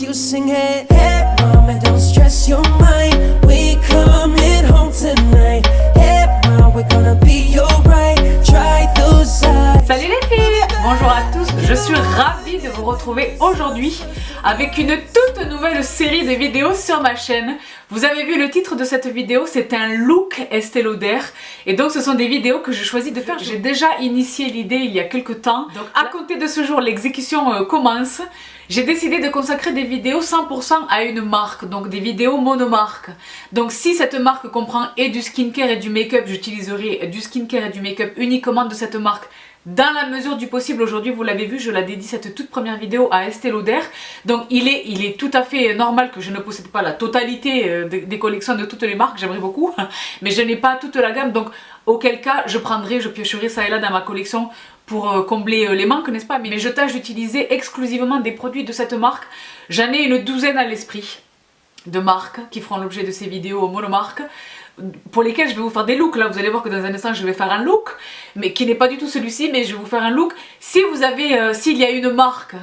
you sing it. Hey mama, don't stress your mind. We coming home tonight. Hey mama, we're gonna be alright. Try those eyes. Salut les filles, bonjour à tous, je suis ravie de vous retrouver aujourd'hui avec une toute nouvelle série de vidéos sur ma chaîne. Vous avez vu le titre de cette vidéo, c'est un look Estée Lauder et donc ce sont des vidéos que j'ai choisi de faire. J'ai déjà initié l'idée il y a quelques temps, donc à compter de ce jour l'exécution commence. J'ai décidé de consacrer des vidéos 100% à une marque, donc des vidéos monomarques. Donc si cette marque comprend et du skincare et du make-up, j'utiliserai du skincare et du make-up uniquement de cette marque. Dans la mesure du possible, aujourd'hui vous l'avez vu, je la dédie cette toute première vidéo à Estée Lauder. Donc il est tout à fait normal que je ne possède pas la totalité des collections de toutes les marques, j'aimerais beaucoup, mais je n'ai pas toute la gamme, donc auquel cas je piocherai ça et là dans ma collection pour combler les manques, n'est-ce pas? Mais je tâche d'utiliser exclusivement des produits de cette marque. J'en ai une douzaine à l'esprit de marques qui feront l'objet de ces vidéos monomarques, pour lesquels je vais vous faire des looks. Là vous allez voir que dans un instant je vais faire un look, mais qui n'est pas du tout celui-ci, mais je vais vous faire un look. Si vous avez, s'il y a une marque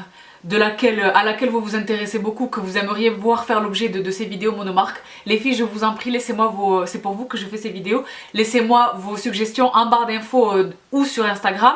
à laquelle vous vous intéressez beaucoup, que vous aimeriez voir faire l'objet de ces vidéos monomarques, les filles je vous en prie, laissez-moi c'est pour vous que je fais ces vidéos, laissez-moi vos suggestions en barre d'infos ou sur Instagram.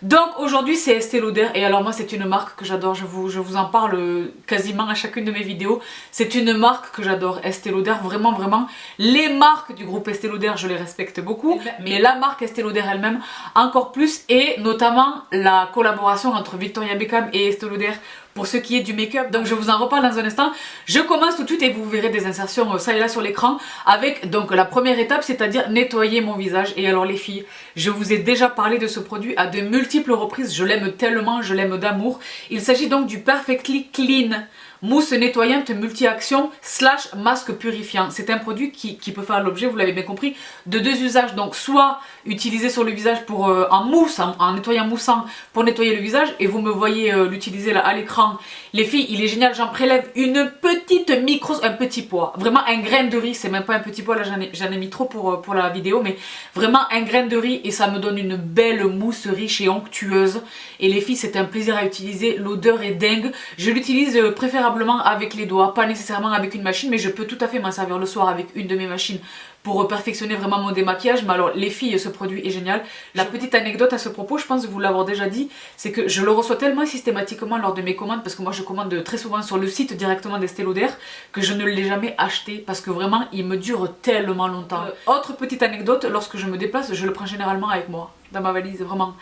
Donc aujourd'hui c'est Estée Lauder et alors moi c'est une marque que j'adore, je vous en parle quasiment à chacune de mes vidéos. C'est une marque que j'adore, Estée Lauder, vraiment vraiment. Les marques du groupe Estée Lauder je les respecte beaucoup, mais la marque Estée Lauder elle-même encore plus, et notamment la collaboration entre Victoria Beckham et Estée Lauder pour ce qui est du make-up. Donc je vous en reparle dans un instant. Je commence tout de suite et vous verrez des insertions ça et là sur l'écran avec donc la première étape, c'est-à-dire nettoyer mon visage. Et alors les filles, je vous ai déjà parlé de ce produit à de multiples reprises, je l'aime tellement, je l'aime d'amour. Il s'agit donc du Perfectly Clean mousse nettoyante multi-action / masque purifiant. C'est un produit qui peut faire l'objet, vous l'avez bien compris, de deux usages. Donc soit utilisé sur le visage pour en mousse, en nettoyant moussant pour nettoyer le visage, et vous me voyez l'utiliser là à l'écran. Les filles, il est génial, j'en prélève un petit pois, vraiment un grain de riz, c'est même pas un petit pois, là j'en ai mis trop pour la vidéo, mais vraiment un grain de riz et ça me donne une belle mousse riche et onctueuse. Et les filles, c'est un plaisir à utiliser, l'odeur est dingue. Je l'utilise préférablement avec les doigts, pas nécessairement avec une machine, mais je peux tout à fait m'en servir le soir avec une de mes machines pour perfectionner vraiment mon démaquillage. Mais alors les filles, ce produit est génial. La petite anecdote à ce propos, je pense vous l'avoir déjà dit, c'est que je le reçois tellement systématiquement lors de mes commandes, parce que moi je commande très souvent sur le site directement d'Estée Lauder, que je ne l'ai jamais acheté parce que vraiment il me dure tellement longtemps. Autre petite anecdote, lorsque je me déplace, je le prends généralement avec moi dans ma valise, vraiment.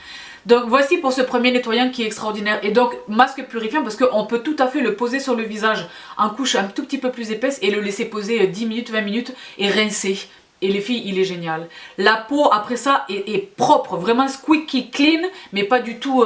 Donc voici pour ce premier nettoyant qui est extraordinaire. Et donc masque purifiant, parce qu'on peut tout à fait le poser sur le visage en couche un tout petit peu plus épaisse et le laisser poser 10 minutes, 20 minutes et rincer. Et les filles, il est génial. La peau après ça est propre, vraiment squeaky clean, mais pas du tout,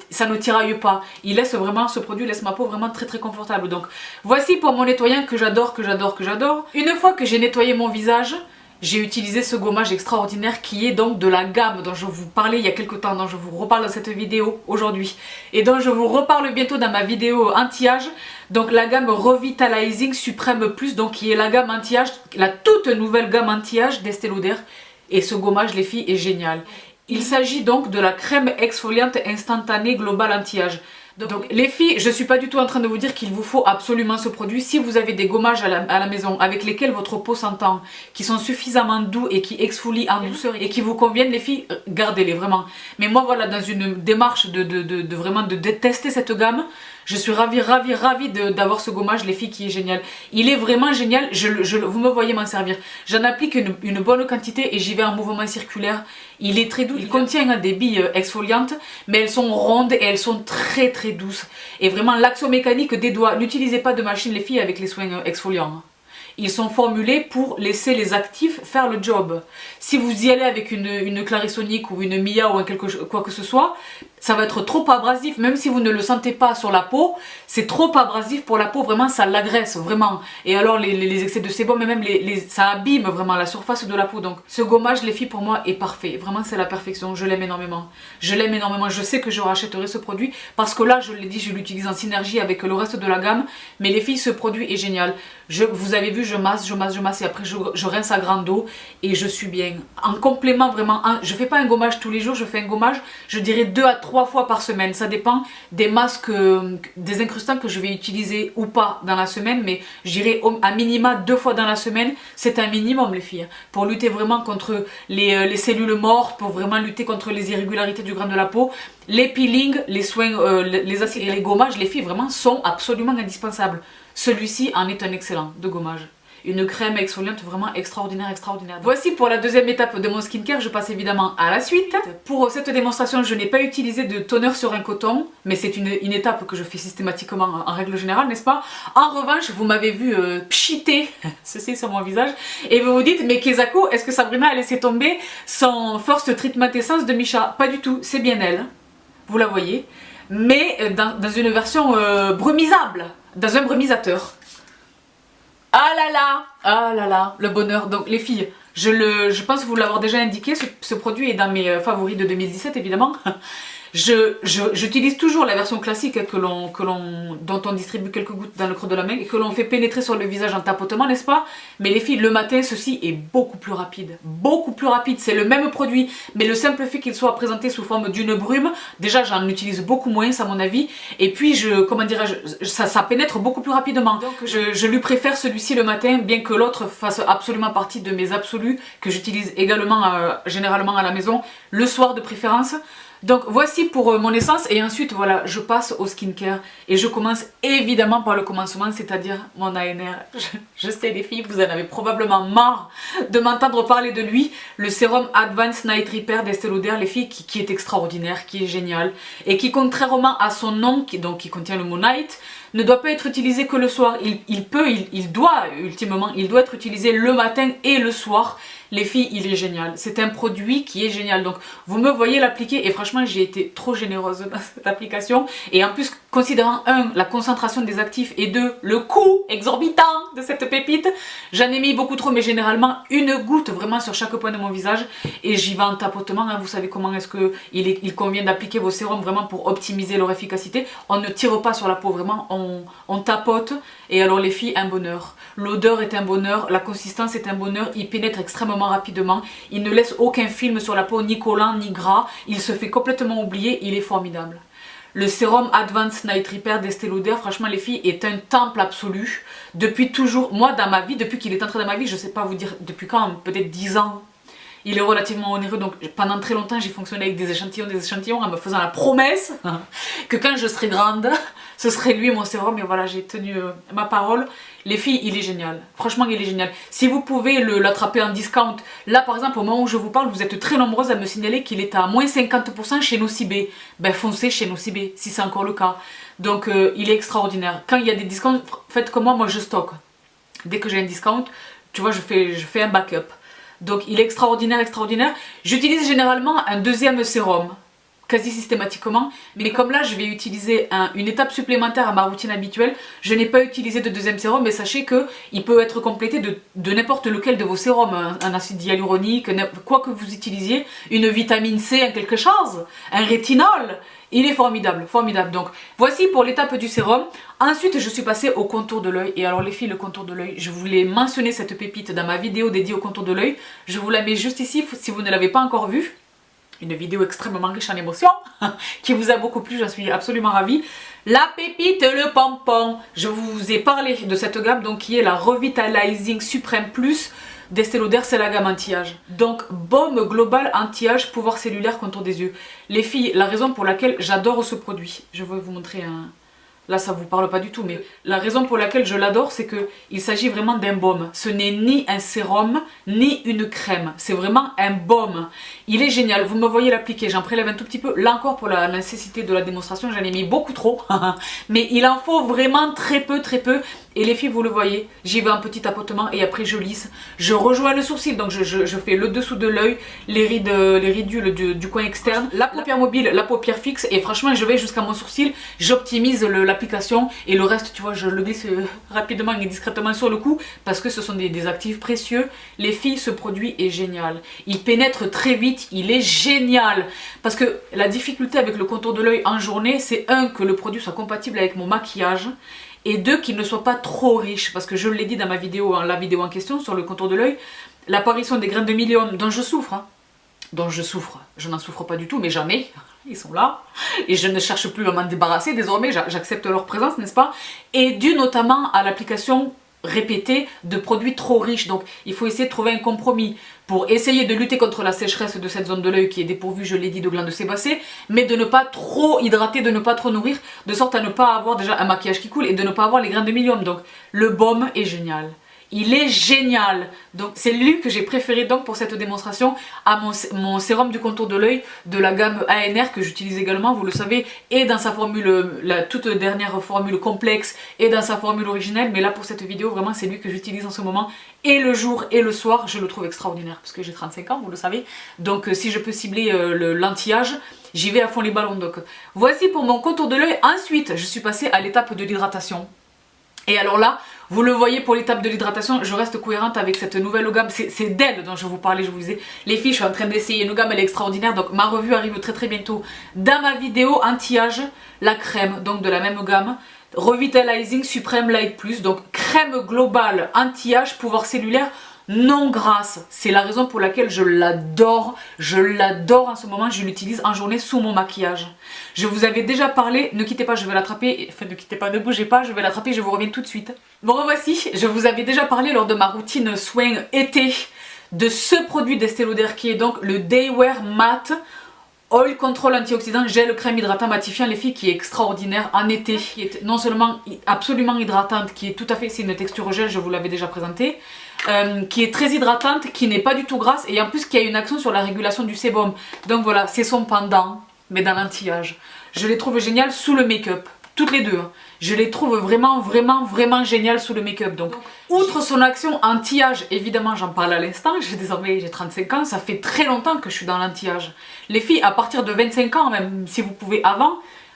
ça ne tiraille pas. Il laisse vraiment, ce produit laisse ma peau vraiment très très confortable. Donc voici pour mon nettoyant que j'adore, que j'adore, que j'adore. Une fois que j'ai nettoyé mon visage, j'ai utilisé ce gommage extraordinaire qui est donc de la gamme dont je vous parlais il y a quelques temps, dont je vous reparle dans cette vidéo aujourd'hui et dont je vous reparle bientôt dans ma vidéo anti-âge. Donc la gamme Revitalizing Supreme Plus, donc qui est la gamme anti-âge, la toute nouvelle gamme anti-âge d'Estée Lauder. Et ce gommage les filles est génial. Il s'agit donc de la crème exfoliante instantanée globale anti-âge. Donc les filles, je suis pas du tout en train de vous dire qu'il vous faut absolument ce produit. Si vous avez des gommages à la maison avec lesquels votre peau s'entend, qui sont suffisamment doux et qui exfolient en douceur et qui vous conviennent, les filles, gardez-les vraiment. Mais moi voilà, dans une démarche de vraiment de tester cette gamme, je suis ravie d'avoir ce gommage les filles qui est génial. Il est vraiment génial, vous me voyez m'en servir. J'en applique une bonne quantité et j'y vais en mouvement circulaire. Il est très doux, il contient des billes exfoliantes, mais elles sont rondes et elles sont très très douces. Et vraiment l'action mécanique des doigts, n'utilisez pas de machine les filles avec les soins exfoliants. Ils sont formulés pour laisser les actifs faire le job. Si vous y allez avec une Clarisonic ou une Mia ou quoi que ce soit, ça va être trop abrasif, même si vous ne le sentez pas sur la peau, c'est trop abrasif pour la peau, vraiment ça l'agresse, vraiment. Et alors les excès de sébum, et même ça abîme vraiment la surface de la peau. Donc ce gommage les filles pour moi est parfait, vraiment c'est la perfection, je l'aime énormément. Je l'aime énormément, je sais que je rachèterai ce produit, parce que là je l'ai dit, je l'utilise en synergie avec le reste de la gamme, mais les filles ce produit est génial. Vous avez vu, je masse et après je rince à grande eau et je suis bien. En complément vraiment, je fais pas un gommage tous les jours, je fais un gommage, je dirais 2 à 3 3 fois par semaine. Ça dépend des masques, des incrustants que je vais utiliser ou pas dans la semaine, mais j'irai à minima 2 fois dans la semaine. C'est un minimum les filles, pour lutter vraiment contre les cellules mortes, pour vraiment lutter contre les irrégularités du grain de la peau. Les peelings, les soins, les acides et les gommages, les filles vraiment sont absolument indispensables. Celui-ci en est un excellent de gommage. Une crème exfoliante vraiment extraordinaire, extraordinaire. Voici pour la deuxième étape de mon skincare, je passe évidemment à la suite. Pour cette démonstration, je n'ai pas utilisé de toner sur un coton, mais c'est une étape que je fais systématiquement en règle générale, n'est-ce pas? En revanche, vous m'avez vu pchiter ceci sur mon visage, et vous vous dites, mais Kezako, est-ce que Sabrina a laissé tomber son First Treatment Essence de Missha? Pas du tout, c'est bien elle, vous la voyez, mais dans une version brumisable, dans un brumisateur. Ah là là, le bonheur. Donc les filles, je pense vous l'avoir déjà indiqué, ce produit est dans mes favoris de 2017 évidemment. J'utilise toujours la version classique dont on distribue quelques gouttes dans le creux de la main et que l'on fait pénétrer sur le visage en tapotement, n'est-ce pas? Mais les filles, le matin, ceci est beaucoup plus rapide. Beaucoup plus rapide, c'est le même produit, mais le simple fait qu'il soit présenté sous forme d'une brume, déjà j'en utilise beaucoup moins à mon avis, et puis ça pénètre beaucoup plus rapidement. Donc je lui préfère celui-ci le matin, bien que l'autre fasse absolument partie de mes absolus, que j'utilise également généralement à la maison, le soir de préférence. Donc voici pour mon essence et ensuite voilà, je passe au skincare et je commence évidemment par le commencement, c'est-à-dire mon ANR. Je sais les filles, vous en avez probablement marre de m'entendre parler de lui, le sérum Advanced Night Repair d'Estée Lauder, les filles, qui est extraordinaire, qui est génial et qui contrairement à son nom, qui contient le mot Night, ne doit pas être utilisé que le soir. Il doit être utilisé le matin et le soir. Les filles, il est génial. C'est un produit qui est génial. Donc, vous me voyez l'appliquer et franchement, j'ai été trop généreuse dans cette application. Et en plus, considérant 1, la concentration des actifs et 2, le coût exorbitant de cette pépite, j'en ai mis beaucoup trop, mais généralement une goutte vraiment sur chaque point de mon visage. Et j'y vais en tapotement. Hein. Vous savez comment est-ce qu'il convient d'appliquer vos sérums vraiment pour optimiser leur efficacité. On ne tire pas sur la peau, vraiment, on tapote. Et alors les filles, un bonheur. L'odeur est un bonheur, la consistance est un bonheur, il pénètre extrêmement rapidement, il ne laisse aucun film sur la peau, ni collant, ni gras, il se fait complètement oublier, il est formidable. Le sérum Advanced Night Repair d'Estée Lauder, franchement les filles, est un temple absolu. Depuis toujours, moi dans ma vie, depuis qu'il est entré dans ma vie, je ne sais pas vous dire depuis quand, peut-être 10 ans. Il est relativement onéreux, donc pendant très longtemps j'ai fonctionné avec des échantillons en me faisant la promesse que quand je serai grande, ce serait lui mon sérum, et voilà, j'ai tenu ma parole. Les filles, il est génial, franchement il est génial. Si vous pouvez l'attraper en discount, là par exemple au moment où je vous parle, vous êtes très nombreuses à me signaler qu'il est à moins 50% chez Nocibé. Ben foncez chez Nocibé, si c'est encore le cas. Donc il est extraordinaire. Quand il y a des discounts, faites comme moi je stocke. Dès que j'ai un discount, tu vois, je fais un backup. Donc il est extraordinaire, extraordinaire. J'utilise généralement un deuxième sérum, quasi systématiquement. Mais comme là je vais utiliser une étape supplémentaire à ma routine habituelle, je n'ai pas utilisé de deuxième sérum. Mais sachez qu'il peut être complété de n'importe lequel de vos sérums. Un acide hyaluronique, quoi que vous utilisiez. Une vitamine C, quelque chose. Un rétinol. Il est formidable, formidable. Donc voici pour l'étape du sérum. Ensuite je suis passée au contour de l'œil. Et alors les filles, le contour de l'œil, je voulais mentionner cette pépite dans ma vidéo dédiée au contour de l'œil. Je vous la mets juste ici si vous ne l'avez pas encore vue. Une vidéo extrêmement riche en émotions, qui vous a beaucoup plu, j'en suis absolument ravie. La pépite, le pompon. Je vous ai parlé de cette gamme donc, qui est la Revitalizing Supreme Plus d'Estée Lauder, c'est la gamme anti-âge. Donc baume global anti-âge, pouvoir cellulaire, contour des yeux. Les filles, la raison pour laquelle j'adore ce produit, je vais vous montrer un... Là ça vous parle pas du tout, mais la raison pour laquelle je l'adore, c'est qu'il s'agit vraiment d'un baume. Ce n'est ni un sérum, ni une crème. C'est vraiment un baume. Il est génial, vous me voyez l'appliquer, j'en prélève un tout petit peu. Là encore pour la nécessité de la démonstration, j'en ai mis beaucoup trop. Mais il en faut vraiment très peu, très peu. Et les filles, vous le voyez, j'y vais en petit tapotement et après je lisse. Je rejoins le sourcil, donc je fais le dessous de l'œil, les ridules du coin externe, la paupière mobile, la paupière fixe. Et franchement, je vais jusqu'à mon sourcil, j'optimise l'application. Et le reste, tu vois, je le glisse rapidement et discrètement sur le cou parce que ce sont des actifs précieux. Les filles, ce produit est génial. Il pénètre très vite, il est génial. Parce que la difficulté avec le contour de l'œil en journée, c'est que le produit soit compatible avec mon maquillage. Et 2, qu'il ne soit pas trop riche, parce que je l'ai dit dans ma vidéo, la vidéo en question sur le contour de l'œil, l'apparition des graines de millions dont je souffre, dont je souffre. Je n'en souffre pas du tout, mais j'en ai. Ils sont là. Et je ne cherche plus à m'en débarrasser. Désormais, j'accepte leur présence, n'est-ce pas? Et dû notamment à l'application répétée de produits trop riches. Donc, il faut essayer de trouver un compromis pour essayer de lutter contre la sécheresse de cette zone de l'œil qui est dépourvue, je l'ai dit, de glandes sébacées, mais de ne pas trop hydrater, de ne pas trop nourrir, de sorte à ne pas avoir déjà un maquillage qui coule et de ne pas avoir les grains de milium. Donc, le baume est génial. Il est génial. Donc c'est lui que j'ai préféré donc pour cette démonstration à mon sérum du contour de l'œil de la gamme ANR que j'utilise également, vous le savez, et dans sa formule, la toute dernière formule complexe et dans sa formule originelle. Mais là pour cette vidéo, vraiment c'est lui que j'utilise en ce moment et le jour et le soir. Je le trouve extraordinaire parce que j'ai 35 ans, vous le savez. Donc si je peux cibler l'anti-âge, j'y vais à fond les ballons. Donc voici pour mon contour de l'œil. Ensuite, je suis passée à l'étape de l'hydratation. Et alors là, vous le voyez pour l'étape de l'hydratation, je reste cohérente avec cette nouvelle gamme. C'est d'elle dont je vous parlais, je vous disais. Les filles, je suis en train d'essayer une gamme, elle est extraordinaire. Donc ma revue arrive très très bientôt. Dans ma vidéo anti-âge, la crème, donc de la même gamme. Revitalizing Supreme Light Plus, donc crème globale anti-âge, pouvoir cellulaire non grasse. C'est la raison pour laquelle je l'adore en ce moment. Je l'utilise en journée sous mon maquillage. Je vous avais déjà parlé, ne quittez pas, je vais l'attraper, enfin ne quittez pas, ne bougez pas, je vais l'attraper, je vous reviens tout de suite. Bon revoici, je vous avais déjà parlé lors de ma routine soin été de ce produit d'Estée Lauder qui est donc le Day Wear Matte Oil Control Antioxydant Gel Crème Hydratant Matifiant, les filles, qui est extraordinaire en été, qui est non seulement absolument hydratante, qui est tout à fait, c'est une texture gel, je vous l'avais déjà présenté, qui est très hydratante, qui n'est pas du tout grasse et en plus qui a une action sur la régulation du sébum. Donc voilà, c'est son pendant, mais dans l'anti-âge. Je les trouve géniales sous le make-up, toutes les deux. Je les trouve vraiment géniales sous le make-up. Donc, outre son action anti-âge, évidemment j'en parle à l'instant, désormais j'ai 35 ans, ça fait très longtemps que je suis dans l'anti-âge. Les filles, à partir de 25 ans, même si vous pouvez avant,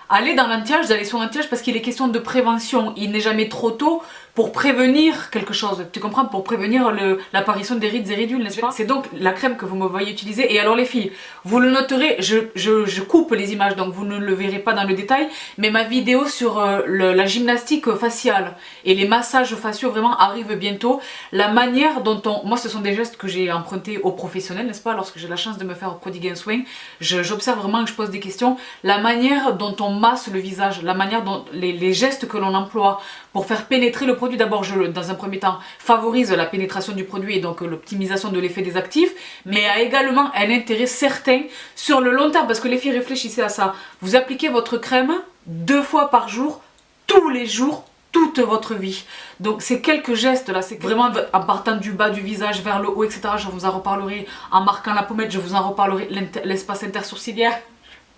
allez dans l'anti-âge, allez sur l'anti-âge parce qu'il est question de prévention. Il n'est jamais trop tôt pour prévenir quelque chose, tu comprends, pour prévenir l'apparition des rides et ridules, n'est-ce pas? C'est donc la crème que vous me voyez utiliser. Et alors les filles, vous le noterez, je coupe les images donc vous ne le verrez pas dans le détail, mais ma vidéo sur la gymnastique faciale et les massages faciaux vraiment arrive bientôt. La manière dont moi ce sont des gestes que j'ai empruntés aux professionnels, n'est-ce pas, lorsque j'ai la chance de me faire prodiguer un soin, j'observe vraiment et je pose des questions. La manière dont on masse le visage, la manière dont les gestes que l'on emploie pour faire pénétrer le produit, d'abord dans un premier temps favorise la pénétration du produit et donc l'optimisation de l'effet des actifs, mais a également un intérêt certain sur le long terme parce que les filles, réfléchissez à ça. Vous appliquez votre crème 2 fois par jour, tous les jours, toute votre vie. Donc ces quelques gestes là, c'est vraiment en partant du bas du visage vers le haut, etc. Je vous en reparlerai en marquant la pommette, je vous en reparlerai l'espace intersourciliaire,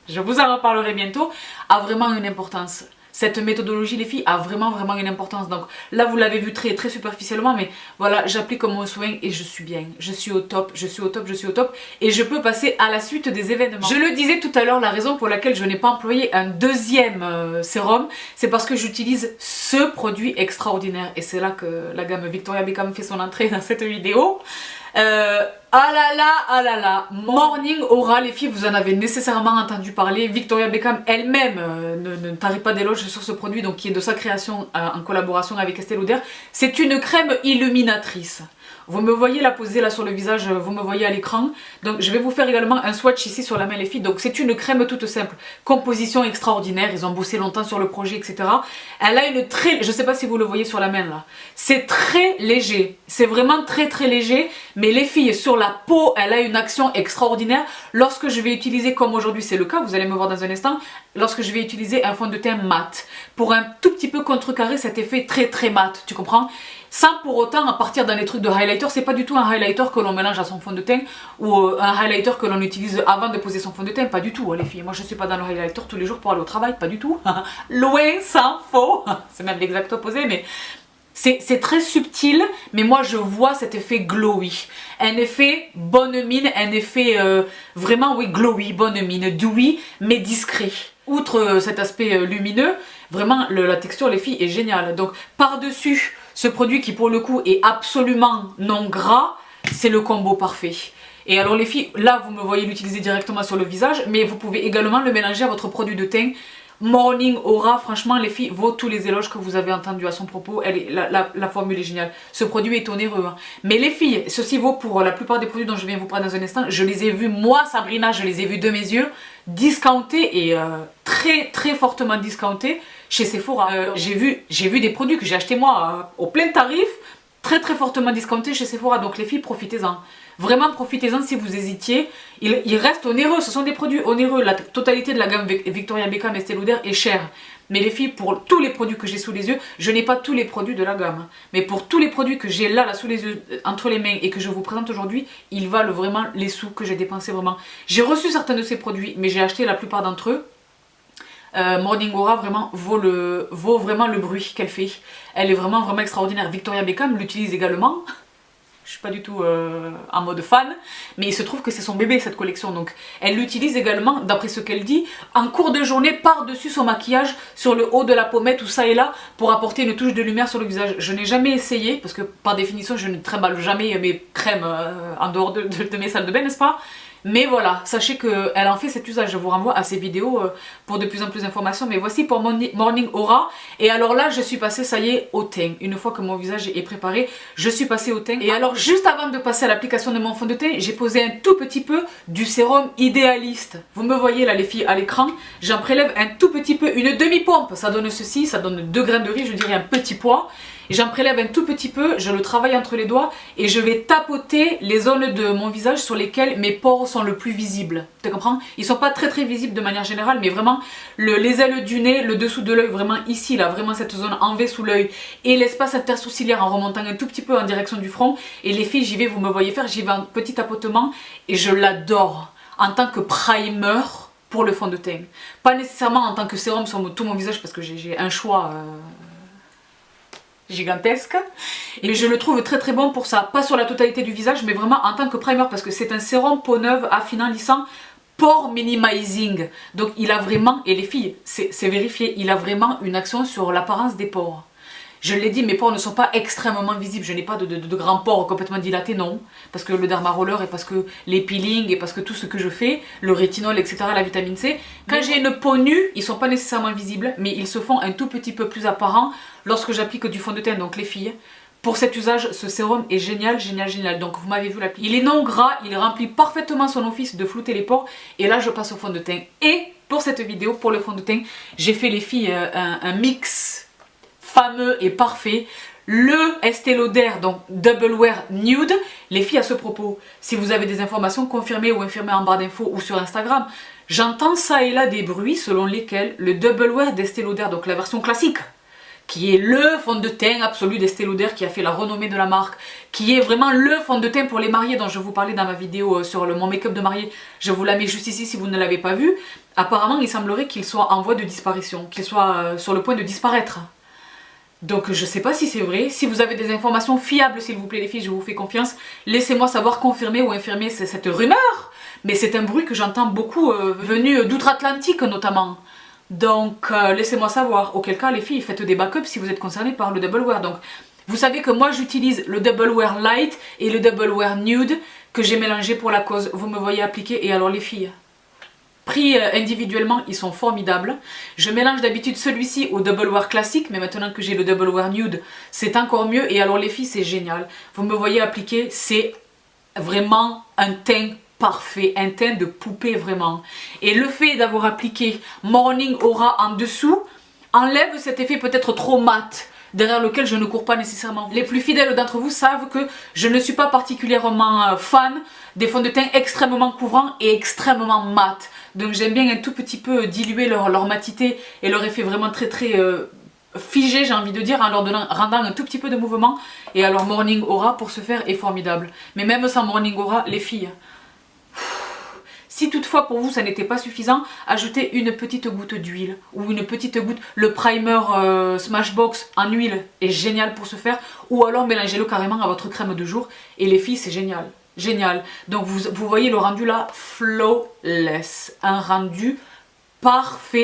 je vous en reparlerai bientôt, a vraiment une importance. Cette méthodologie, les filles, a vraiment une importance. Donc là, vous l'avez vu très superficiellement, mais voilà, j'applique mon soin et je suis bien. Je suis au top, je suis au top, je suis au top. Et je peux passer à la suite des événements. Je le disais tout à l'heure, la raison pour laquelle je n'ai pas employé un deuxième sérum, c'est parce que j'utilise ce produit extraordinaire. Et c'est là que la gamme Victoria Beckham fait son entrée dans cette vidéo. Ah là là, Morning Aura, les filles, vous en avez nécessairement entendu parler. Victoria Beckham elle-même ne tarit pas d'éloges sur ce produit, donc qui est de sa création en collaboration avec Estée Lauder. C'est une crème illuminatrice. Vous me voyez la poser là sur le visage, vous me voyez à l'écran. Donc je vais vous faire également un swatch ici sur la main les filles. Donc c'est une crème toute simple, composition extraordinaire, ils ont bossé longtemps sur le projet, etc. Elle a une très, je sais pas si vous le voyez sur la main là, c'est très léger, c'est vraiment très léger. Mais les filles, sur la peau, elle a une action extraordinaire. Lorsque je vais utiliser, comme aujourd'hui c'est le cas, vous allez me voir dans un instant, lorsque je vais utiliser un fond de teint mat, pour un tout petit peu contrecarrer cet effet très mat, tu comprends? Sans pour autant à partir dans les trucs de highlighter, c'est pas du tout un highlighter que l'on mélange à son fond de teint ou un highlighter que l'on utilise avant de poser son fond de teint, pas du tout les filles. Moi je suis pas dans le highlighter tous les jours pour aller au travail, pas du tout. Loin s'en faut, c'est même l'exact opposé, mais c'est très subtil, mais moi je vois cet effet glowy, un effet bonne mine, un effet vraiment oui glowy, bonne mine, dewy, mais discret. Outre cet aspect lumineux, vraiment la texture les filles est géniale. Donc par-dessus ce produit qui pour le coup est absolument non gras, c'est le combo parfait. Et alors les filles, là vous me voyez l'utiliser directement sur le visage, mais vous pouvez également le mélanger à votre produit de teint Morning Aura, franchement les filles, vaut tous les éloges que vous avez entendus à son propos. La formule est géniale. Ce produit est onéreux. Hein. Mais les filles, ceci vaut pour la plupart des produits dont je viens vous parler dans un instant. Je les ai vus, moi Sabrina, je les ai vus de mes yeux, discountés et très fortement discountés chez Sephora. J'ai vu des produits que j'ai achetés moi au plein tarif, très fortement discountés chez Sephora. Donc les filles, profitez-en. Vraiment profitez-en si vous hésitiez. Il reste onéreux, ce sont des produits onéreux. La totalité de la gamme Victoria Beckham Estée Lauder est chère. Mais les filles, pour tous les produits que j'ai sous les yeux, je n'ai pas tous les produits de la gamme. Mais pour tous les produits que j'ai là sous les yeux, entre les mains et que je vous présente aujourd'hui, ils valent vraiment les sous que j'ai dépensés vraiment. J'ai reçu certains de ces produits, mais j'ai acheté la plupart d'entre eux. Morning Aura vraiment vaut vraiment le bruit qu'elle fait. Elle est vraiment extraordinaire. Victoria Beckham l'utilise également. Je suis pas du tout en mode fan, mais il se trouve que c'est son bébé cette collection, donc elle l'utilise également, d'après ce qu'elle dit, en cours de journée par-dessus son maquillage, sur le haut de la pommette ou ça et là, pour apporter une touche de lumière sur le visage. Je n'ai jamais essayé, parce que par définition je ne trimballe jamais mes crèmes en dehors de mes salles de bain, n'est-ce pas? Mais voilà, sachez qu'elle en fait cet usage, je vous renvoie à ces vidéos pour de plus en plus d'informations. Mais voici pour Morning Aura. Et alors là, je suis passée, ça y est, au teint. Une fois que mon visage est préparé, je suis passée au teint. Et alors, juste avant de passer à l'application de mon fond de teint, j'ai posé un tout petit peu du sérum Idéaliste. Vous me voyez là les filles à l'écran, j'en prélève un tout petit peu, une demi-pompe. Ça donne ceci, ça donne 2 grains de riz, je dirais un petit pois. J'en prélève un tout petit peu, je le travaille entre les doigts et je vais tapoter les zones de mon visage sur lesquelles mes pores sont le plus visibles. Tu comprends? Ils sont pas très visibles de manière générale, mais vraiment les ailes du nez, le dessous de l'œil, vraiment ici, là, vraiment cette zone en V sous l'œil et l'espace intersourciliaire en remontant un tout petit peu en direction du front. Et les filles, j'y vais, vous me voyez faire, j'y vais en petit tapotement et je l'adore en tant que primer pour le fond de teint. Pas nécessairement en tant que sérum sur tout mon visage parce que j'ai un choix... gigantesque, et je le trouve très bon pour ça, pas sur la totalité du visage mais vraiment en tant que primer parce que c'est un sérum peau neuve affinant lissant pore minimizing, donc il a vraiment, et les filles c'est vérifié, il a vraiment une action sur l'apparence des pores. Je l'ai dit, mes pores ne sont pas extrêmement visibles, je n'ai pas de grands pores complètement dilatés, non, parce que le derma roller et parce que les peelings et parce que tout ce que je fais, le rétinol, etc., la vitamine C, quand j'ai une peau nue, ils sont pas nécessairement visibles, mais ils se font un tout petit peu plus apparents lorsque j'applique du fond de teint. Donc les filles, pour cet usage, ce sérum est génial. Donc vous m'avez vu l'appliquer. Il est non gras, il remplit parfaitement son office de flouter les pores, et là je passe au fond de teint. Et pour cette vidéo, pour le fond de teint, j'ai fait les filles un mix fameux et parfait, le Estée Lauder, donc Double Wear Nude. Les filles, à ce propos, si vous avez des informations confirmées ou infirmées en barre d'infos ou sur Instagram, j'entends ça et là des bruits selon lesquels le Double Wear d'Estée Lauder, donc la version classique, qui est le fond de teint absolu d'Estée Lauder, qui a fait la renommée de la marque, qui est vraiment le fond de teint pour les mariés dont je vous parlais dans ma vidéo sur mon make-up de mariée. Je vous la mets juste ici si vous ne l'avez pas vu. Apparemment, il semblerait qu'il soit en voie de disparition, qu'il soit sur le point de disparaître. Donc je sais pas si c'est vrai, si vous avez des informations fiables s'il vous plaît les filles, je vous fais confiance, laissez-moi savoir confirmer ou infirmer cette rumeur, mais c'est un bruit que j'entends beaucoup venu d'outre-Atlantique notamment. Donc laissez-moi savoir, auquel cas les filles faites des backups si vous êtes concernées par le Double Wear. Donc vous savez que moi j'utilise le Double Wear Light et le Double Wear Nude que j'ai mélangé pour la cause, vous me voyez appliquer. Et alors les filles, pris individuellement, ils sont formidables. Je mélange d'habitude celui-ci au Double Wear classique, mais maintenant que j'ai le Double Wear Nude, c'est encore mieux. Et alors les filles, c'est génial. Vous me voyez appliquer, c'est vraiment un teint parfait, un teint de poupée vraiment. Et le fait d'avoir appliqué Morning Aura en dessous enlève cet effet peut-être trop mat, derrière lequel je ne cours pas nécessairement. Les plus fidèles d'entre vous savent que je ne suis pas particulièrement fan des fonds de teint extrêmement couvrants et extrêmement mat. Donc j'aime bien un tout petit peu diluer leur matité et leur effet vraiment très figé, j'ai envie de dire, en leur rendant un tout petit peu de mouvement. Et alors Morning Aura pour ce faire est formidable. Mais même sans Morning Aura, les filles, si toutefois pour vous ça n'était pas suffisant, ajoutez une petite goutte d'huile ou une petite goutte, le primer Smashbox en huile est génial pour ce faire, ou alors mélangez-le carrément à votre crème de jour et les filles c'est génial. Génial. Donc vous voyez le rendu là, flawless. Un rendu parfait.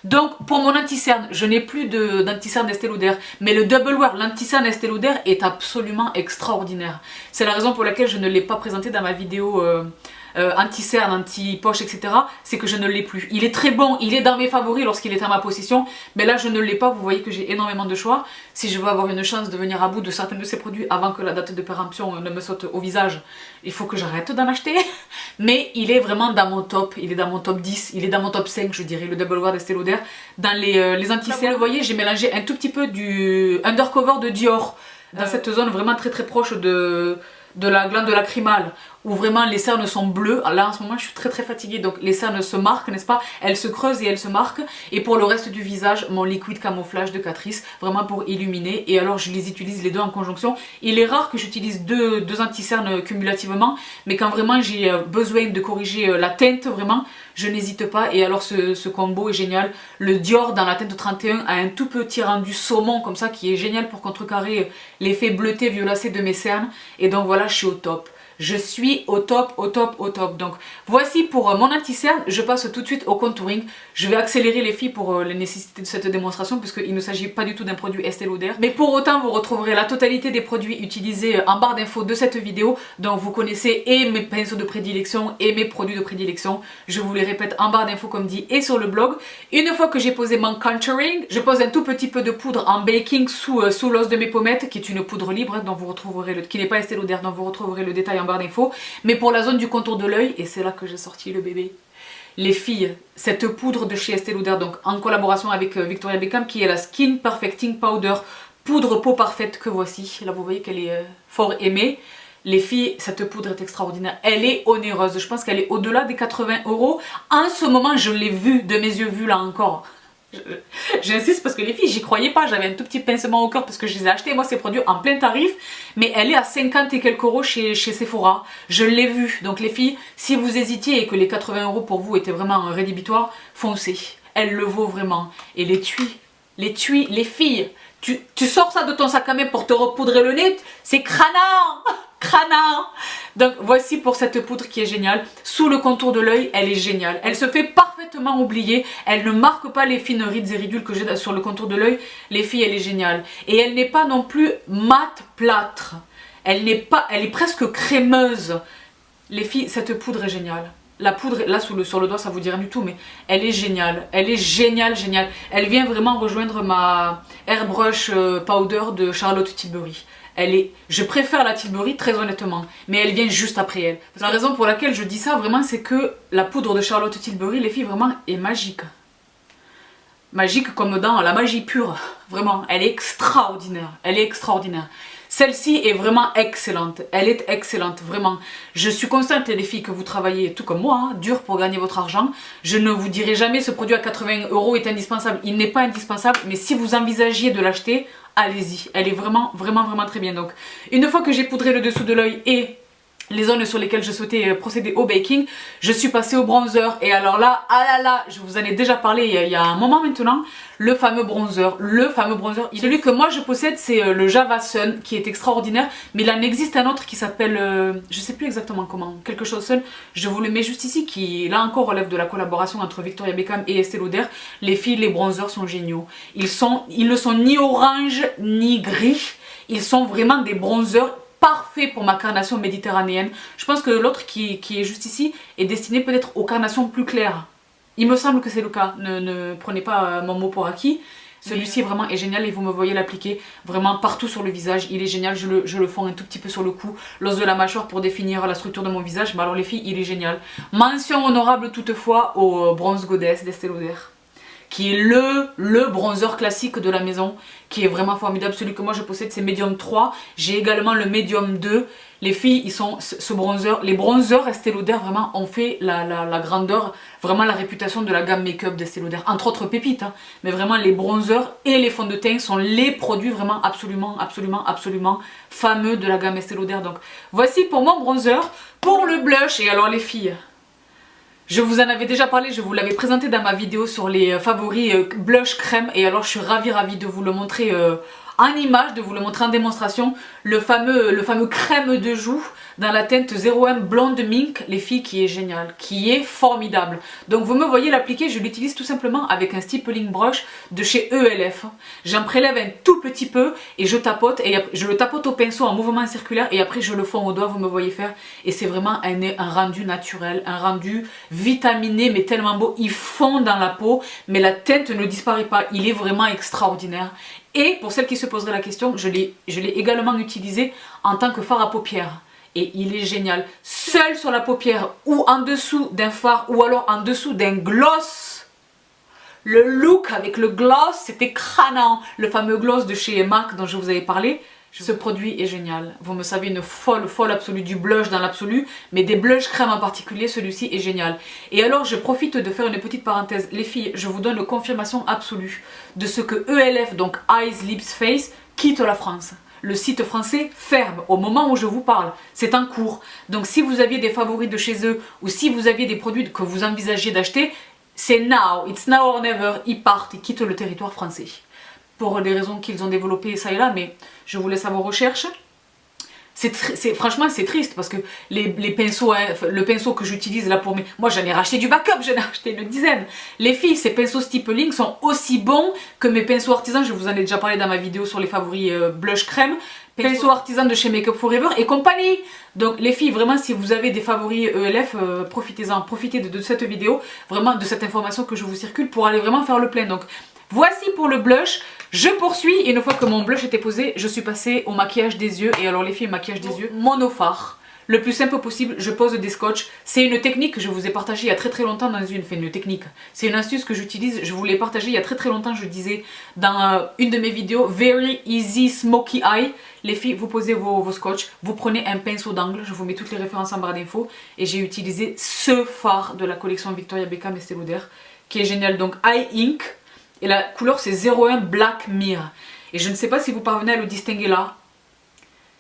Donc pour mon anti-cerne, je n'ai plus d'anti-cerne d'Estée Lauder, mais le Double Wear, l'anti-cerne Estée Lauder est absolument extraordinaire. C'est la raison pour laquelle je ne l'ai pas présenté dans ma vidéo anti-cerne, anti-poche, etc. C'est que je ne l'ai plus. Il est très bon, il est dans mes favoris lorsqu'il est à ma possession, mais là je ne l'ai pas. Vous voyez que j'ai énormément de choix. Si je veux avoir une chance de venir à bout de certains de ces produits avant que la date de péremption ne me saute au visage, il faut que j'arrête d'en acheter. Mais il est vraiment dans mon top, il est dans mon top 10, il est dans mon top 5 je dirais, le Double Wear d'Estée Lauder. Dans les anti-cerne, vous voyez, j'ai mélangé un tout petit peu du Undercover de Dior, dans cette zone vraiment très très proche de la glande lacrymale, où vraiment les cernes sont bleues. Là en ce moment je suis très très fatiguée, donc les cernes se marquent, n'est-ce pas, elles se creusent et elles se marquent. Et pour le reste du visage, mon liquide camouflage de Catrice, vraiment pour illuminer. Et alors je les utilise les deux en conjonction. Il est rare que j'utilise deux anti-cernes cumulativement, mais quand vraiment j'ai besoin de corriger la teinte, vraiment, je n'hésite pas. Et alors ce combo est génial. Le Dior dans la teinte 31 a un tout petit rendu saumon comme ça qui est génial pour contrecarrer l'effet bleuté violacé de mes cernes. Et donc voilà, je suis au top. Je suis au top, au top, au top. Donc voici pour mon anti-cerne. Je passe tout de suite au contouring. Je vais accélérer les filles pour les nécessités de cette démonstration, puisqu'il ne s'agit pas du tout d'un produit Estée Lauder. Mais pour autant, vous retrouverez la totalité des produits utilisés en barre d'infos de cette vidéo. Donc vous connaissez et mes pinceaux de prédilection et mes produits de prédilection. Je vous les répète en barre d'infos comme dit et sur le blog. Une fois que j'ai posé mon contouring, je pose un tout petit peu de poudre en baking sous l'os de mes pommettes, qui est une poudre libre, dont vous retrouverez qui n'est pas Estée Lauder, dont vous retrouverez le détail en barre d'infos. Mais pour la zone du contour de l'œil, et c'est là que j'ai sorti le bébé, les filles, cette poudre de chez Estée Lauder, donc en collaboration avec Victoria Beckham, qui est la Skin Perfecting Powder, poudre peau parfaite que voici. Là vous voyez qu'elle est fort aimée. Les filles, cette poudre est extraordinaire, elle est onéreuse, je pense qu'elle est au-delà des 80 €. En ce moment je l'ai vue de mes yeux vus là encore. J'insiste parce que les filles, j'y croyais pas, j'avais un tout petit pincement au cœur parce que je les ai achetés moi ces produits en plein tarif, mais elle est à 50 et quelques euros chez Sephora, je l'ai vue. Donc les filles, si vous hésitiez et que les 80 € pour vous étaient vraiment rédhibitoires, foncez, elle le vaut vraiment. Et les tuiles, les filles, tu sors ça de ton sac à main pour te repoudrer le nez, c'est crânant. Donc voici pour cette poudre qui est géniale. Sous le contour de l'œil, elle est géniale. Elle se fait parfaitement oublier. Elle ne marque pas les fines rides et ridules que j'ai sur le contour de l'œil. Les filles, elle est géniale. Et elle n'est pas non plus mate plâtre. Elle est presque crémeuse. Les filles, cette poudre est géniale. La poudre, là sur le doigt ça vous dit rien du tout, mais elle est géniale. Elle est géniale. Elle vient vraiment rejoindre ma Airbrush Powder de Charlotte Tilbury. Je préfère la Tilbury très honnêtement, mais elle vient juste après elle. La raison pour laquelle je dis ça vraiment, c'est que la poudre de Charlotte Tilbury, les filles, vraiment est magique. Magique comme dans la magie pure, vraiment, elle est extraordinaire, Celle-ci est vraiment excellente, elle est excellente, vraiment. Je suis consciente les filles que vous travaillez tout comme moi, dur pour gagner votre argent. Je ne vous dirai jamais ce produit à 80 € est indispensable, il n'est pas indispensable, mais si vous envisagiez de l'acheter, allez-y, elle est vraiment très bien. Donc une fois que j'ai poudré le dessous de l'œil et les zones sur lesquelles je souhaitais procéder au baking, je suis passée au bronzer. Et alors là, ah là là, je vous en ai déjà parlé il y a un moment maintenant, le fameux bronzer, celui que moi je possède, c'est le Java Sun, qui est extraordinaire, mais il en existe un autre qui s'appelle, je sais plus exactement comment, quelque chose Sun, je vous le mets juste ici, qui là encore relève de la collaboration entre Victoria Beckham et Estée Lauder. Les filles, les bronzers sont géniaux, ils ne sont ni orange ni gris, ils sont vraiment des bronzers parfait pour ma carnation méditerranéenne. Je pense que l'autre qui est juste ici est destiné peut-être aux carnations plus claires. Il me semble que c'est le cas, ne prenez pas mon mot pour acquis. Celui-ci vraiment est génial et vous me voyez l'appliquer vraiment partout sur le visage. Il est génial, je le fonds un tout petit peu sur le cou, l'os de la mâchoire pour définir la structure de mon visage. Mais alors les filles, il est génial. Mention honorable toutefois au Bronze Goddess d'Estée Lauder, qui est le bronzer classique de la maison, qui est vraiment formidable. Celui que moi je possède, c'est Medium 3. J'ai également le Medium 2. Les filles, ils sont ce bronzer. Les bronzers Estée Lauder vraiment ont fait la grandeur, vraiment la réputation de la gamme make-up d'Estée Lauder. Entre autres pépites, hein. Mais vraiment les bronzers et les fonds de teint sont les produits vraiment absolument fameux de la gamme Estée Lauder. Donc voici pour mon bronzer. Pour le blush, et alors les filles, je vous en avais déjà parlé, je vous l'avais présenté dans ma vidéo sur les favoris blush crème, et alors je suis ravie de vous le montrer en image, de vous le montrer en démonstration, le fameux crème de joue dans la teinte 01 Blonde Mink, les filles, qui est génial, qui est formidable. Donc vous me voyez l'appliquer, je l'utilise tout simplement avec un stippling brush de chez ELF. J'en prélève un tout petit peu et je tapote, et je le tapote au pinceau en mouvement circulaire et après je le fonds au doigt, vous me voyez faire, et c'est vraiment un rendu naturel, un rendu vitaminé mais tellement beau, il fond dans la peau mais la teinte ne disparaît pas, il est vraiment extraordinaire. Et pour celles qui se poseraient la question, je l'ai également utilisé en tant que fard à paupières. Et il est génial. Seul sur la paupière ou en dessous d'un fard ou alors en dessous d'un gloss. Le look avec le gloss, c'est écrasant. Le fameux gloss de chez MAC dont je vous avais parlé. Ce produit est génial. Vous me savez, une folle absolue, du blush dans l'absolu, mais des blush crème en particulier, celui-ci est génial. Et alors, je profite de faire une petite parenthèse. Les filles, je vous donne confirmation absolue de ce que ELF, donc Eyes, Lips, Face, quitte la France. Le site français ferme au moment où je vous parle, c'est en cours. Donc si vous aviez des favoris de chez eux ou si vous aviez des produits que vous envisagiez d'acheter, c'est now, it's now or never, ils partent, ils quittent le territoire français. Pour les raisons qu'ils ont développées ça et là, mais je vous laisse à vos recherches. Franchement c'est triste parce que les pinceaux, hein, le pinceau que j'utilise là pour mes... Moi j'en ai racheté du backup, j'en ai acheté une dizaine. Les filles, ces pinceaux stippling sont aussi bons que mes pinceaux artisans, je vous en ai déjà parlé dans ma vidéo sur les favoris blush crème. Pinceaux artisans de chez Make Up Forever et compagnie. Donc les filles, vraiment si vous avez des favoris ELF, profitez-en, profitez de cette vidéo, vraiment de cette information que je vous circule pour aller vraiment faire le plein. Donc voici pour le blush. Je poursuis et une fois que mon blush était posé, je suis passée au maquillage des yeux. Et alors les filles, maquillage des yeux, monophare. Le plus simple possible, je pose des scotch. C'est une technique que je vous ai partagée il y a très longtemps dans une technique. C'est une astuce que j'utilise, je vous l'ai partagée il y a très longtemps, je disais dans une de mes vidéos, Very Easy Smoky Eye. Les filles, vous posez vos scotch, vous prenez un pinceau d'angle, je vous mets toutes les références en barre d'infos. Et j'ai utilisé ce fard de la collection Victoria Beckham Estée Lauder, qui est génial. Donc Eye Ink. Et la couleur c'est 01 Black Mirror. Et je ne sais pas si vous parvenez à le distinguer là.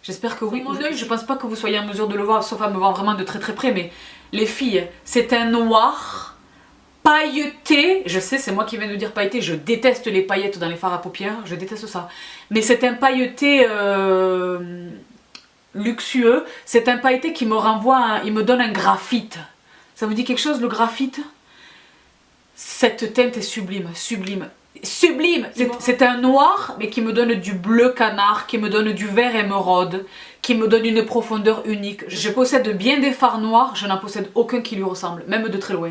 J'espère que oui. Mon œil, je pense pas que vous soyez en mesure de le voir, sauf à me voir vraiment de très près. Mais les filles, c'est un noir pailleté. Je sais, c'est moi qui viens de dire pailleté. Je déteste les paillettes dans les fards à paupières. Je déteste ça. Mais c'est un pailleté luxueux. C'est un pailleté qui me renvoie, il me donne un graphite. Ça vous dit quelque chose le graphite? Cette teinte est sublime, sublime, sublime. C'est un noir mais qui me donne du bleu canard, qui me donne du vert émeraude, qui me donne une profondeur unique. Je possède bien des fards noirs, je n'en possède aucun qui lui ressemble, même de très loin.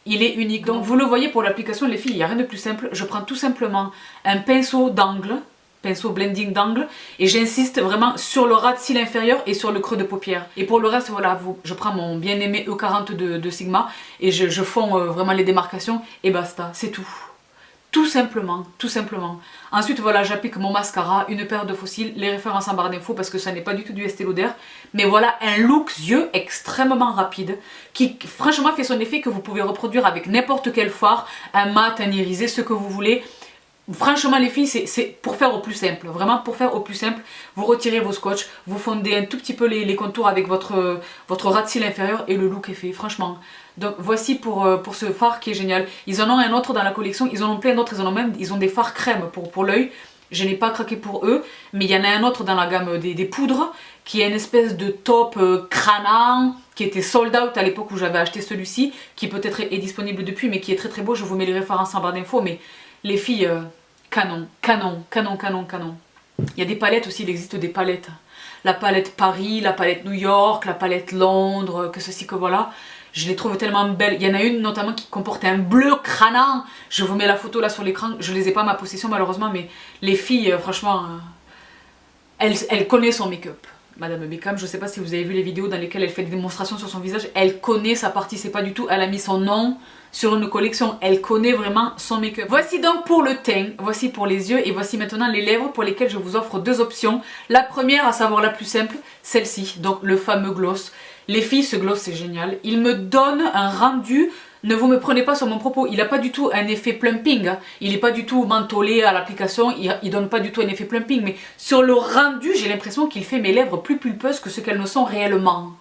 Il est unique. Donc vous le voyez pour l'application les filles, il n'y a rien de plus simple. Je prends tout simplement un pinceau d'angle, pinceau blending d'angle, et j'insiste vraiment sur le ras de cils inférieur et sur le creux de paupière. Et pour le reste, voilà, je prends mon bien aimé E40 de Sigma et je fonds vraiment les démarcations et basta, c'est tout. Tout simplement, tout simplement. Ensuite, voilà, j'applique mon mascara, une paire de faux cils, les références en barre d'infos parce que ça n'est pas du tout du Estée Lauder. Mais voilà, un look yeux extrêmement rapide qui franchement fait son effet que vous pouvez reproduire avec n'importe quel fard, un mat, un irisé, ce que vous voulez. Franchement les filles, c'est pour faire au plus simple, vraiment pour faire au plus simple, vous retirez vos scotch, vous fondez un tout petit peu les contours avec votre ras de cils inférieur et le look est fait, franchement. Donc voici pour ce fard qui est génial. Ils en ont un autre dans la collection, ils en ont plein d'autres, ils ont des fards crème pour l'œil. Je n'ai pas craqué pour eux, mais il y en a un autre dans la gamme des poudres qui est une espèce de taupe crânant qui était sold out à l'époque où j'avais acheté celui-ci, qui peut-être est disponible depuis mais qui est très beau, je vous mets les références en barre d'infos, mais les filles, canon, canon, canon, canon, canon. Il y a des palettes aussi, il existe des palettes. La palette Paris, la palette New York, la palette Londres, que ceci, que voilà. Je les trouve tellement belles. Il y en a une notamment qui comporte un bleu crânant. Je vous mets la photo là sur l'écran. Je ne les ai pas à ma possession malheureusement, mais les filles, franchement, elle connaît son make-up. Madame Beckham, je ne sais pas si vous avez vu les vidéos dans lesquelles elle fait des démonstrations sur son visage. Elle connaît sa partie, c'est pas du tout. Elle a mis son nom sur une collection. Elle connaît vraiment son make-up. Voici donc pour le teint, voici pour les yeux et voici maintenant les lèvres pour lesquelles je vous offre deux options. La première, à savoir la plus simple, celle-ci, donc le fameux gloss. Les filles, ce gloss c'est génial. Il me donne un rendu. Ne vous me prenez pas sur mon propos, il n'a pas du tout un effet plumping, hein. Il n'est pas du tout mentholé à l'application, il donne pas du tout un effet plumping, mais sur le rendu, j'ai l'impression qu'il fait mes lèvres plus pulpeuses que ce qu'elles ne sont réellement.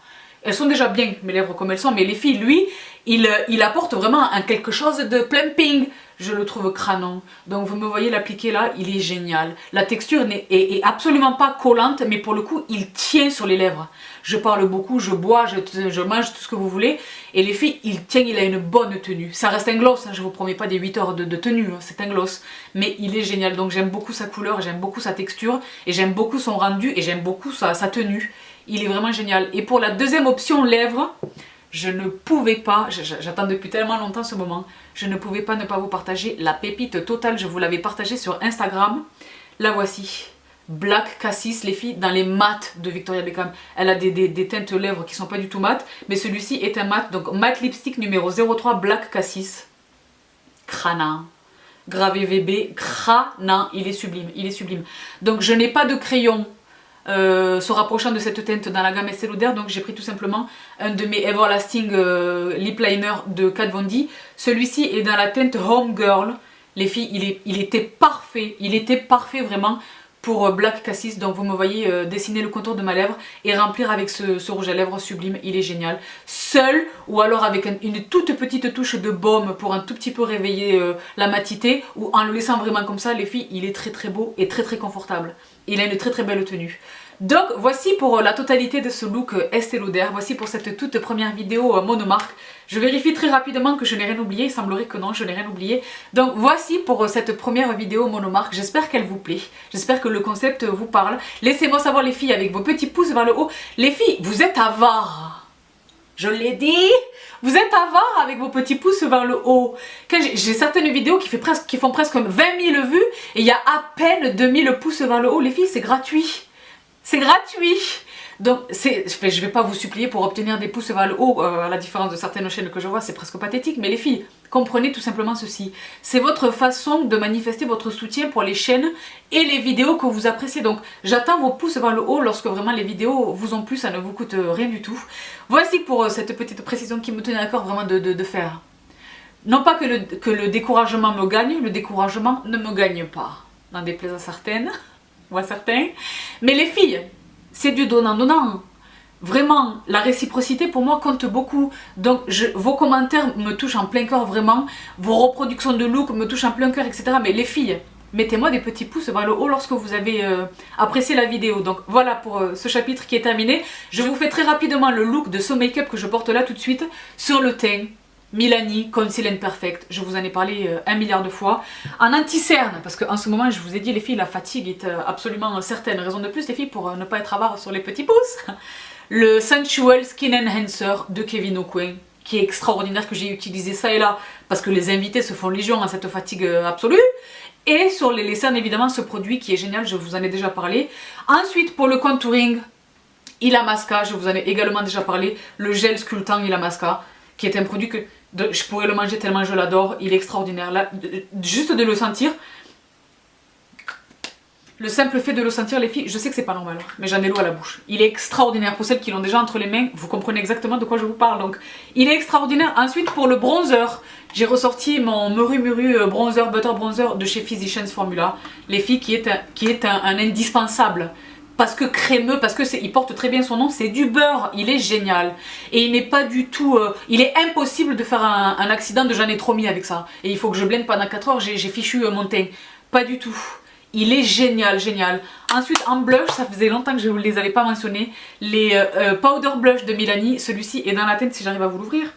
Elles sont déjà bien, mes lèvres comme elles sont, mais les filles, lui, il apporte vraiment un quelque chose de plumping. Je le trouve crânant. Donc vous me voyez l'appliquer là, il est génial. La texture est absolument pas collante, mais pour le coup, il tient sur les lèvres. Je parle beaucoup, je bois, je mange, tout ce que vous voulez. Et les filles, il tient, il a une bonne tenue. Ça reste un gloss, hein, je vous promets pas des 8 heures de tenue, hein, c'est un gloss. Mais il est génial, donc j'aime beaucoup sa couleur, j'aime beaucoup sa texture, et j'aime beaucoup son rendu, et j'aime beaucoup sa tenue. Il est vraiment génial. Et pour la deuxième option lèvres, je ne pouvais pas, j'attends depuis tellement longtemps ce moment, je ne pouvais pas ne pas vous partager la pépite totale. Je vous l'avais partagée sur Instagram. La voici. Black Cassis, les filles, dans les mats de Victoria Beckham. Elle a des teintes lèvres qui sont pas du tout mat, mais celui-ci est un mat. Donc matte lipstick numéro 03 Black Cassis. Crânant. Gravé VB. Crânant. Il est sublime. Il est sublime. Donc je n'ai pas de crayon se rapprochant de cette teinte dans la gamme Estée Lauder, donc j'ai pris tout simplement un de mes Everlasting Lip Liner de Kat Von D. Celui-ci est dans la teinte Home Girl. Les filles, il était parfait vraiment pour Black Cassis. Donc vous me voyez dessiner le contour de ma lèvre et remplir avec ce rouge à lèvres sublime, il est génial. Seul ou alors avec une toute petite touche de baume pour un tout petit peu réveiller la matité, ou en le laissant vraiment comme ça, les filles, il est très beau et très confortable. Il a une très belle tenue. Donc voici pour la totalité de ce look Estée Lauder, voici pour cette toute première vidéo monomarque. Je vérifie très rapidement que je n'ai rien oublié, il semblerait que non, je n'ai rien oublié. Donc voici pour cette première vidéo monomarque, j'espère qu'elle vous plaît, j'espère que le concept vous parle. Laissez-moi savoir les filles avec vos petits pouces vers le haut. Les filles, vous êtes avares, je l'ai dit, vous êtes avares avec vos petits pouces vers le haut. J'ai certaines vidéos qui font presque 20 000 vues et il y a à peine 2000 pouces vers le haut. Les filles, c'est gratuit. C'est gratuit. Donc je vais pas vous supplier pour obtenir des pouces vers le haut, à la différence de certaines chaînes que je vois, c'est presque pathétique. Mais les filles, comprenez tout simplement ceci. C'est votre façon de manifester votre soutien pour les chaînes et les vidéos que vous appréciez. Donc j'attends vos pouces vers le haut lorsque vraiment les vidéos vous ont plu, ça ne vous coûte rien du tout. Voici pour cette petite précision qui me tenait à cœur vraiment de faire. Non pas que le découragement me gagne, le découragement ne me gagne pas. N'en déplaise à certaines, ou à certains. Mais les filles, c'est du donnant-donnant. Vraiment, la réciprocité pour moi compte beaucoup. Donc vos commentaires me touchent en plein cœur vraiment. Vos reproductions de look me touchent en plein cœur, etc. Mais les filles, mettez-moi des petits pouces vers le haut lorsque vous avez apprécié la vidéo. Donc voilà pour ce chapitre qui est terminé. Je vous fais très rapidement le look de ce make-up que je porte là tout de suite sur le teint. Milani Conceal and Perfect, je vous en ai parlé 1 milliard de fois. En anti-cerne, parce qu'en ce moment je vous ai dit les filles, la fatigue est absolument certaine. Raison de plus les filles pour ne pas être avares sur les petits pouces. Le Sensual Skin Enhancer de Kevyn Aucoin, qui est extraordinaire, que j'ai utilisé ça et là, parce que les invités se font légion à cette fatigue absolue. Et sur les cernes évidemment ce produit qui est génial, je vous en ai déjà parlé. Ensuite pour le contouring, Illamasqua, je vous en ai également déjà parlé, le gel sculptant Illamasqua, qui est un produit que je pourrais le manger tellement je l'adore, il est extraordinaire. Là, juste de le sentir, le simple fait de le sentir les filles, je sais que c'est pas normal, mais j'en ai l'eau à la bouche. Il est extraordinaire, pour celles qui l'ont déjà entre les mains, vous comprenez exactement de quoi je vous parle, donc il est extraordinaire. Ensuite pour le bronzer, j'ai ressorti mon Muru Muru bronzer, butter bronzer de chez Physicians Formula, les filles, qui est un indispensable. Parce que crémeux, parce que il porte très bien son nom, c'est du beurre, il est génial. Et il n'est pas du tout... il est impossible de faire un accident de j'en ai trop mis avec ça. Et il faut que je blende pendant 4 heures, j'ai fichu mon teint. Pas du tout. Il est génial, génial. Ensuite en blush, ça faisait longtemps que je ne les avais pas mentionnés, les Powder Blush de Milani. Celui-ci est dans la teinte, si j'arrive à vous l'ouvrir.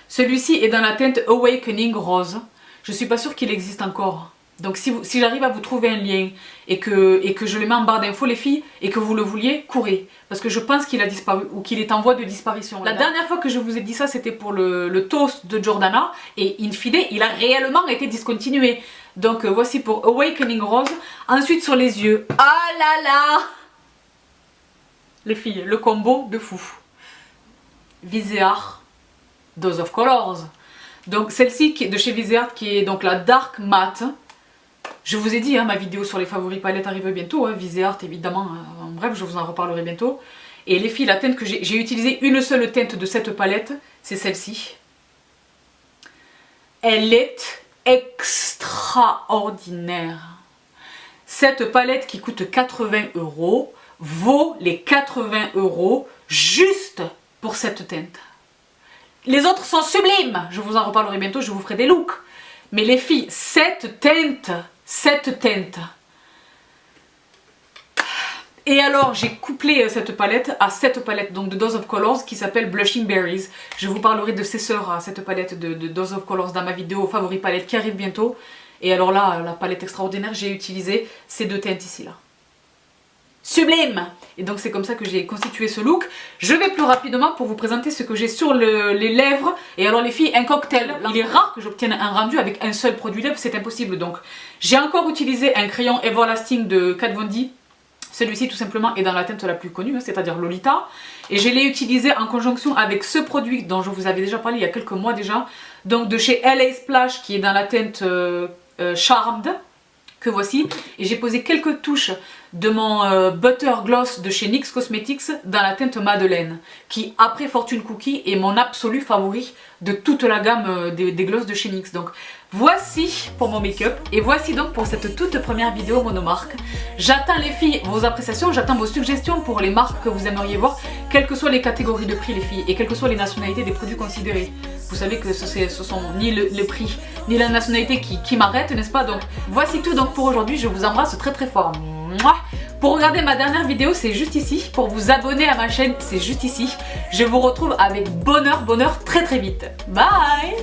Celui-ci est dans la teinte Awakening Rose. Je suis pas sûre qu'il existe encore. Donc si j'arrive à vous trouver un lien et que je le mets en barre d'infos les filles et que vous le vouliez, courez. Parce que je pense qu'il a disparu ou qu'il est en voie de disparition. La dernière fois que je vous ai dit ça, c'était pour le toast de Jordana et in fine, il a réellement été discontinué. Donc voici pour Awakening Rose. Ensuite sur les yeux, ah là là, les filles, le combo de fou. Viseart Dose of Colors. Donc celle-ci de chez Viseart qui est donc la Dark Matte. Je vous ai dit, hein, ma vidéo sur les favoris palettes arrive bientôt, hein, Viseart évidemment, bref, je vous en reparlerai bientôt. Et les filles, la teinte que j'ai utilisé une seule teinte de cette palette, c'est celle-ci. Elle est extraordinaire. Cette palette qui coûte 80 € vaut les 80 € juste pour cette teinte. Les autres sont sublimes. Je vous en reparlerai bientôt, je vous ferai des looks. Mais les filles, cette teinte. Et alors j'ai couplé cette palette à cette palette donc de Dose of Colors qui s'appelle Blushing Berries. Je vous parlerai de ses sœurs à cette palette de Dose of Colors dans ma vidéo favori palette qui arrive bientôt. Et alors là, la palette extraordinaire, j'ai utilisé ces deux teintes ici là. Sublime! Et donc c'est comme ça que j'ai constitué ce look. Je vais plus rapidement pour vous présenter ce que j'ai sur les lèvres. Et alors les filles, un cocktail. Il est rare que j'obtienne un rendu avec un seul produit lèvres, c'est impossible. Donc j'ai encore utilisé un crayon Everlasting de Kat Von D. Celui-ci tout simplement est dans la teinte la plus connue, c'est-à-dire Lolita. Et je l'ai utilisé en conjonction avec ce produit dont je vous avais déjà parlé il y a quelques mois déjà. Donc de chez LA Splash qui est dans la teinte Charmed, que voici. Et j'ai posé quelques touches de mon Butter Gloss de chez NYX Cosmetics dans la teinte Madeleine. Qui après Fortune Cookie est mon absolu favori de toute la gamme des gloss de chez NYX. Donc voici pour mon make-up et voici donc pour cette toute première vidéo monomarque. J'attends les filles vos appréciations, j'attends vos suggestions pour les marques que vous aimeriez voir, quelles que soient les catégories de prix les filles et quelles que soient les nationalités des produits considérés. Vous savez que ce sont ni le prix ni la nationalité qui m'arrêtent, n'est-ce pas? Donc voici tout donc pour aujourd'hui, je vous embrasse très très fort. Mouah. Pour regarder ma dernière vidéo, c'est juste ici. Pour vous abonner à ma chaîne, c'est juste ici. Je vous retrouve avec bonheur très très vite. Bye!